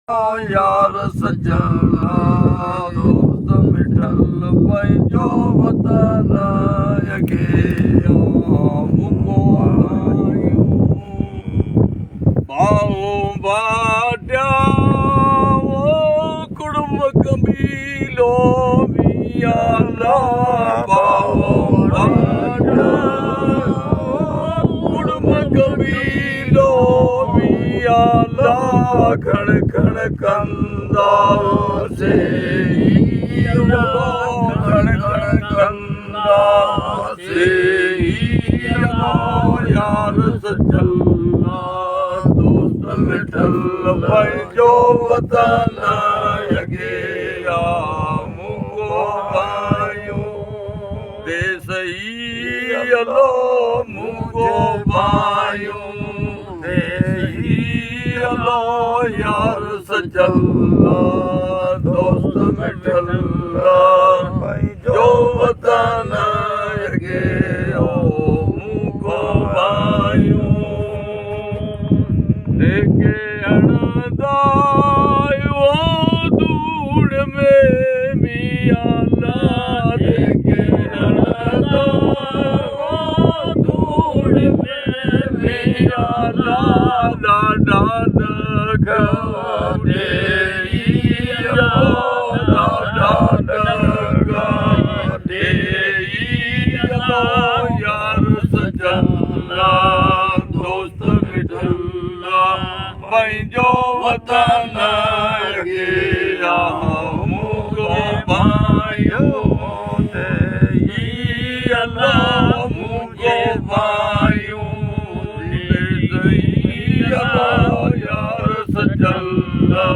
यार सजना दोस्त मिठल पंहिंजो वतन अॻे मुको आयूं बाऊं बाटिया कुड़ुम कबीलो मियाला बाऊं बाटिया कुड़ुम कबीलो मियाला खण खण कंदा से खण खण कंदा से यार सजला दोस्त मिठल पंहिंजो वतन अॻे मुको पायूं देसई अलो मुको पायूं अलो यार सजला दोस्त मिठल पंहिंजो वतन अॻे मुको पायूं लेके हणंदा धूड़ में मियाला लेके हणंदा धूड़ में मियाला ॾाढा यार सजला दोस्त मिठल पंहिंजो वतन अॻे मुको पायूं मुको पायूं यार सजला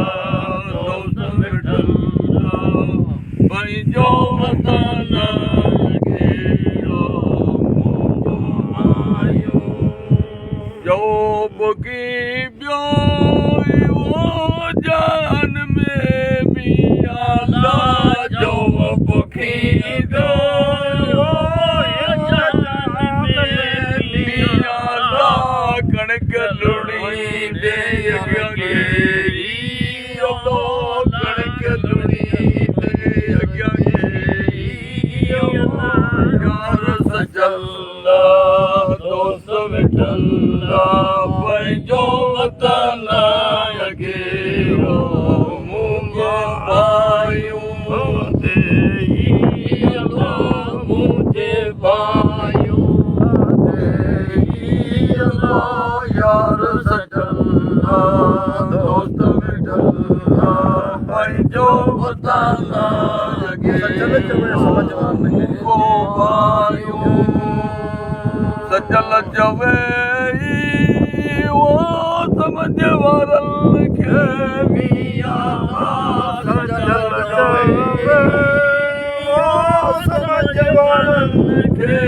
दोस्त मिठल पंहिंजो वतन जो बुकी ॿियो जान में मियाला जो बुकी ॿियो मियाला कणक लुणी दे अॻे कणक लुणी दे अॻे यार सजला दोस्त मिठल पंहिंजो वतन अॻे मुको पायूं मुंहिंजे पायूं यार सजला दोस्त मिठल पंहिंजो वतन अॻे मुको पायूं सजल चवे समझ वारनि खे सजल चवे समझ वारनि खे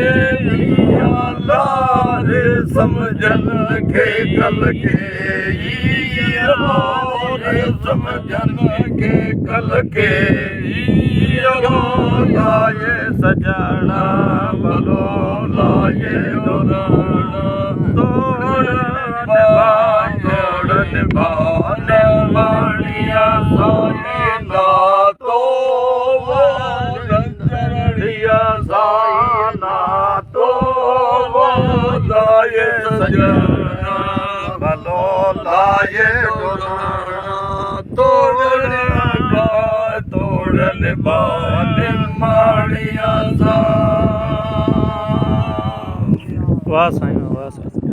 रे समझन खे कल खे समझन खे कल खे लाए सजना भलो लाए माणिया साईं नातो रंजणिया साईं नातो लाए सजना भलो लाए तोड़न बाल माणिया साईं। वाह साईं वाह साईं।